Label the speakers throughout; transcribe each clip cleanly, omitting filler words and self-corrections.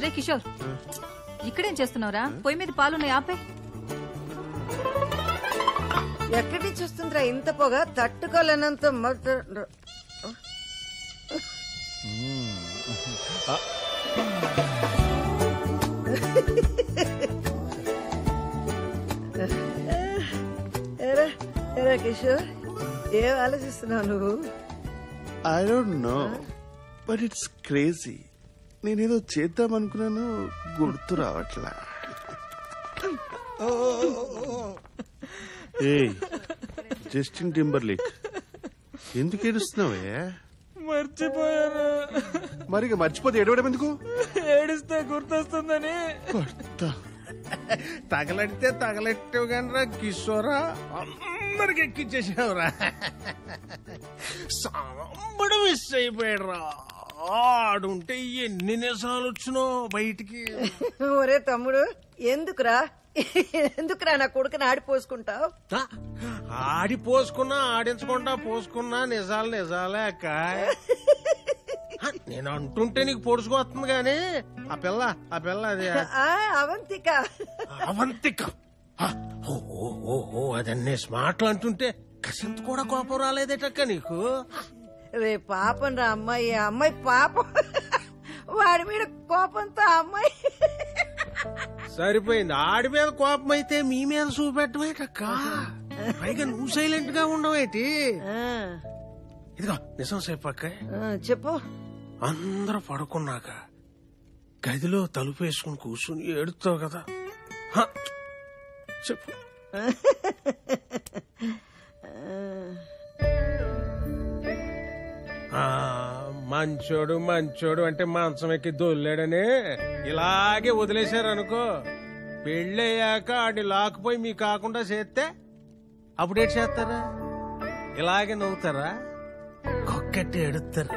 Speaker 1: రే కిషోర్, ఇక్కడేం చేస్తున్నావురా? పొయ్యి మీద పాలున్నాయి, ఆపే.
Speaker 2: ఎక్కడి నుంచి వస్తుందిరా ఇంత పొగ? తట్టుకోలేనంత ఎరా కిషోర్, ఏం ఆలోచిస్తున్నావు నువ్వు?
Speaker 3: I don't no, but it's crazy. నేనేదో చేద్దాం అనుకున్నాను, గుర్తు రావట్లా. జస్టిన్ టింబర్లేక్, ఎందుకు ఏడుస్తున్నావే?
Speaker 4: మర్చిపోయాను.
Speaker 3: మరి మర్చిపోతే ఏడవడం ఎందుకు?
Speaker 4: ఏడిస్తే గుర్తొస్తుందని.
Speaker 5: తగలడితే తగలెట్టావు కానీ కిషోరా, అందరికి ఎక్కించేసావురా. సాంబడు మిస్ అయిపోయాడు రా. ఆడుంటే ఎన్ని నిజాలు వచ్చినో బయటికి.
Speaker 2: ఒరే తమ్ముడు, ఎందుకురా నా కొడుకుని ఆడిపోసుకుంటావు?
Speaker 5: ఆడిపోసుకున్నా ఆడించకుండా పోసుకున్నా నిజాలు నిజాలే అక్క. నేను అంటుంటే నీకు పొడుచుకొస్తుంది గాని ఆ పిల్ల అది
Speaker 2: అవంతిక.
Speaker 5: అవంతిక ఓహో, అదన్నీ స్మార్ట్లు అంటుంటే కసింత కూడా కోపం రాలేదేటక్క నీకు?
Speaker 2: రే పాపం రా అమ్మాయి పాపం. వాడి మీద కోపంతో అమ్మాయి
Speaker 5: సరిపోయింది. ఆడి మీద కోపం అయితే మీ మీద చూపెట్టవేటక్క. పైగా నువ్వు సైలెంట్ గా ఉండవేటి? ఇదిగో నిజం చెప్పక్క.
Speaker 2: చెప్పు.
Speaker 5: అందరూ పడుకున్నాక గదిలో తలుపేసుకుని కూర్చుని ఏడుతావు కదా, చెప్పు. మంచోడు అంటే మంచం ఎక్కి దొల్లాడని ఇలాగే వదిలేశారనుకో, పెళ్ళయ్యాక ఆడి లాక్కుపోయి మీ కాకుండా చేస్తే అప్పుడేటి చేస్తారా? ఇలాగే నవ్వుతారా? కొక్కట్టి ఎడుతారు.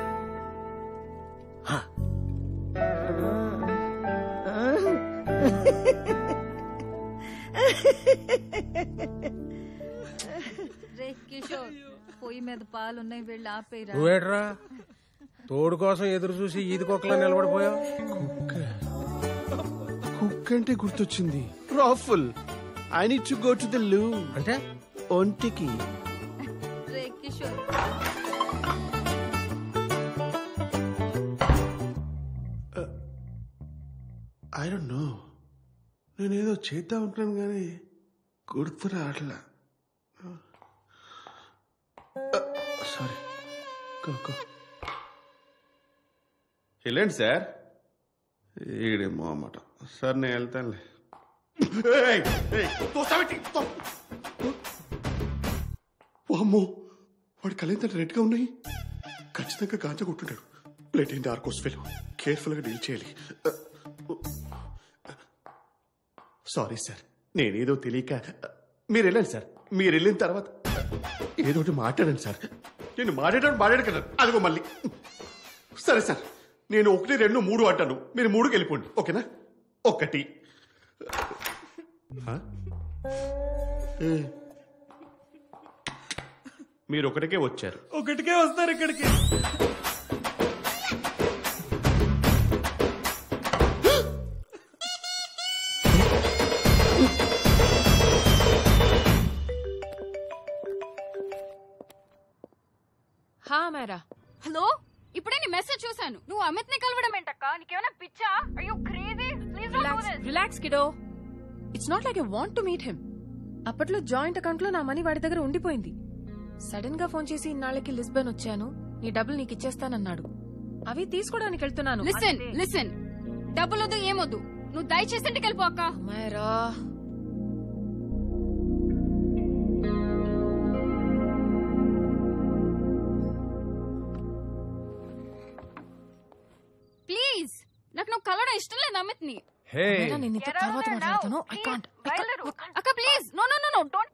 Speaker 1: రే కిషోర్, పొయ్యి మీద పాలున్నాయి, వెళ్ళి ఆపేరా.
Speaker 5: నువ్వేట్రా తోడు కోసం ఎదురు చూసి ఈది కుక్కలా నిలబడిపోయావు?
Speaker 3: కుక్ అంటే గుర్తొచ్చింది. రాఫుల్, I need to go to the loo.
Speaker 5: అంటే
Speaker 3: ఒంటికి.
Speaker 1: రే కిషోర్,
Speaker 3: ఐ డోంట్ నో, నేనేదో చేద్దాం అనుకున్నాను కానీ గుర్తు రావట్లా. సారీ. వెళ్ళండి సార్. ఈడేమో అన్నమాట. సార్ నేను వెళ్తానులే. అమ్మో, వాడి కళ్ళేంత రెడ్గా ఉన్నాయి. ఖచ్చితంగా గాంజా కొట్టుంటాడు. ప్లేట్ ఏంటి ఆర్కోస్ ఫెలో, కేర్ఫుల్ గా డీల్ చేయాలి. సారీ సార్, నేనేదో తెలియక. మీరు వెళ్ళండి సార్. మీరు వెళ్ళిన తర్వాత ఏదో ఒకటి మాట్లాడండి సార్. నేను మాట్లాడాను కదా, అదిగో మళ్ళీ. సరే సార్, నేను 1, 2, 3 అంటాను, మీరు 3కి వెళ్ళిపోండి, ఓకేనా? 1. మీరు 1కే వచ్చారు.
Speaker 4: 1కే వస్తారు ఇక్కడికి.
Speaker 6: హలో, ఇప్పుడే నీ మెసేజ్ చూసాను. నువ్వు అమిత్ ని కలవడం ఏంటక్క? నీకేమైనా పిచ్చా? Are you crazy? Please don't do this.
Speaker 7: Relax kiddo. It's not like I want to meet him. అప్పట్లో జాయింట్ అకౌంట్ లో నా మనీ వాడి దగ్గర ఉండిపోయింది. సడన్ గా ఫోన్ చేసి ఇన్నాళ్ళకి లిస్బన్ వచ్చాను, నీ డబ్బులు నీకు ఇచ్చేస్తానన్నాడు. అవి తీసుకోవడానికి వెళ్తున్నాను.
Speaker 6: లిసన్, డబ్బులొద్దు ఏమొద్దు, నువ్వు దయచేసి ఇంటికి వెళ్ళిపో అక్క.
Speaker 7: మేరా
Speaker 6: ప్లీజ్, నాకు నువ్వు కలవడం ఇష్టం లేదు అమిత్ ని.
Speaker 7: నేను ఇంత తర్వాత మాట్లాడతాను. I can't.
Speaker 6: అక్క please, no don't.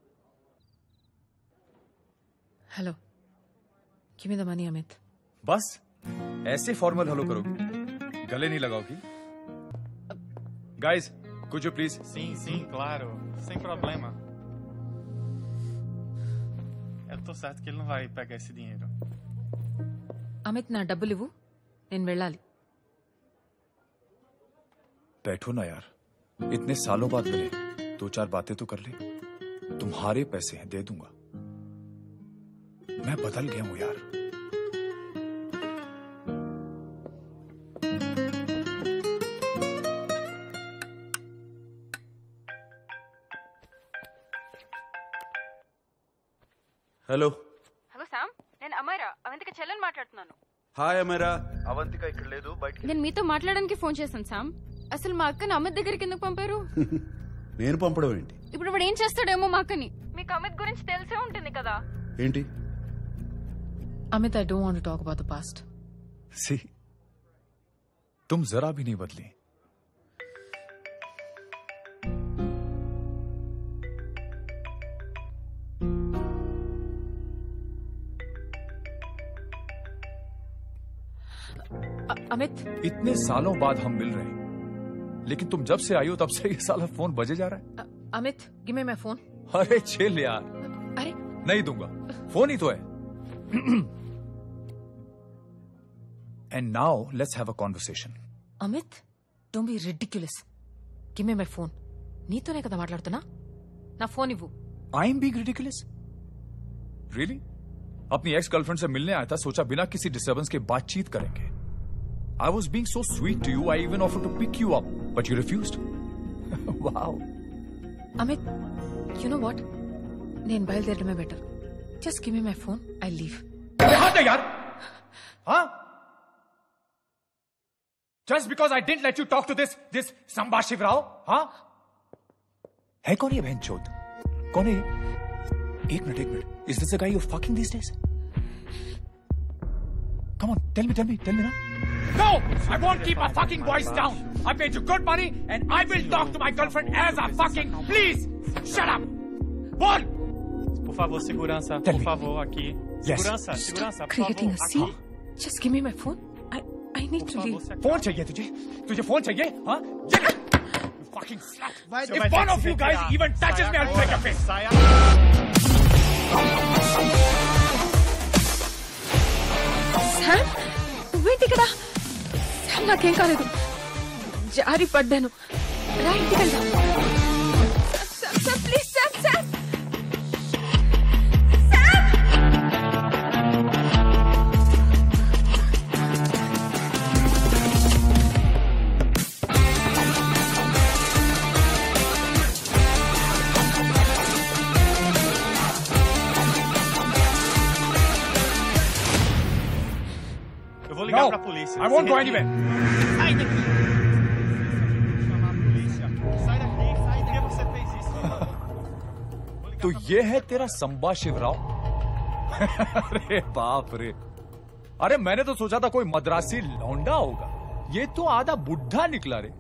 Speaker 7: Hello, give me the money Amit.
Speaker 8: बस ऐसे फॉर्मल हेलो करोगी, गले नहीं लगाओगी? Guys, could you please?
Speaker 9: Sim, claro, sem problema. Eu tô certo que ele não vai pegar esse dinheiro.
Speaker 7: Amit, నా డబ్బులు ఇవ్వు, నేను వెళ్ళాలి.
Speaker 8: बैठो ना यार, इतने सालों बाद मिले, 2-4 बातें तो कर ले। तुम्हारे पैसे हैं, दे दूंगा। मैं बदल गया हूं यार।
Speaker 10: హలో
Speaker 6: హలో శామ్, నేను అమరా అవంతిక చెల్లెని మాట్లాడుతున్నాను.
Speaker 10: హాయ్ అమరా. అవంతిక ఇక్కడ లేదు, బయటికి.
Speaker 6: నేను మీతో మాట్లాడడానికి ఫోన్ చేశాను శామ్. అసలు మా అక్కని అమిత్ దగ్గరికి ఎందుకు పంపారు?
Speaker 10: నేను పంపడం ఏంటి?
Speaker 6: ఇప్పుడు వాడు ఏం చేస్తాడేమో మా అక్కని. మీకు అమిత్ గురించి తెలిసే ఉంటుంది కదా.
Speaker 10: ఏంటి?
Speaker 7: Amit, I don't want to talk about the past.
Speaker 8: सी, तुम जरा भी नहीं बदली।
Speaker 7: Amit,
Speaker 8: इतने सालों बाद हम मिल रहे हैं, लेकिन तुम जब से आई हो तब से ये साला फोन बजे जा रहा है।
Speaker 7: Amit, give me my phone.
Speaker 8: अरे चिल यार।
Speaker 7: अरे
Speaker 8: नहीं दूंगा, फोन ही तो है। And now let's have a conversation.
Speaker 7: Amit, don't be ridiculous. Give me my phone. నీతోనే కదా మాట్లాడుతున్నా. నా ఫోన్ ఇవ్వు.
Speaker 8: I'm being ridiculous? Really? अपनी एक्स गर्लफ्रेंड से मिलने आया था, सोचा बिना किसी डिस्टर्बेंस के बातचीत करेंगे. I was being so sweet to you, I even offered to pick you up, but you refused. Wow.
Speaker 7: Amit, you know what? నేను బయలుదేరడమే better. Just give me my phone, I'll leave.
Speaker 8: हाथ दे यार. हाँ? Just because I didn't let you talk to this Samba Shivrao, हाँ? है कौन ये बहनचोद? कौन है? एक minute. Is this the guy you're fucking these days? Come on, tell me ना. No! I won't keep my fucking voice down. I paid you good money and I will talk to my girlfriend as a fucking... Please! Shut up! Bol!
Speaker 9: Por favor, segurança.
Speaker 8: Tell
Speaker 9: Por
Speaker 8: me.
Speaker 9: favor, aqui.
Speaker 8: Yes.
Speaker 9: Segurança, por
Speaker 7: Creating a
Speaker 9: favor.
Speaker 7: scene? Just give me my phone. I need to leave.
Speaker 8: Phone चाहिए तुझे phone चाहिए? हाँ? You fucking slut!
Speaker 9: If
Speaker 8: If one of you guys even touches me, I'll break your face.
Speaker 7: Sam, నువ్వేంటి ఇక్కడ? Sam, నాకేం కాలేదు. జారి పడ్డాను. రా ఇంటికి వెళ్దాం. Sam, please, Sam.
Speaker 9: Eu vou ligar pra polícia.
Speaker 8: I won't go anywhere.
Speaker 9: Sai daqui! Chamar a polícia. Sai daqui, sai. Por que você fez isso?
Speaker 8: तो ये है तेरा संबा शिवराव? अरे बाप रे! अरे मैंने तो सोचा था कोई मद्रासी लौंडा होगा, ये तो आधा बुढ़ा निकला रे।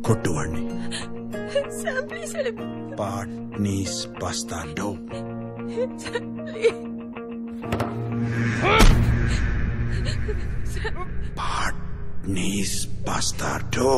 Speaker 10: కొట్టువాణ్ణి.
Speaker 7: Sam, please help.
Speaker 10: పాట్నీస్ బస్తాడో. పాట్నీస్ బస్తాడో.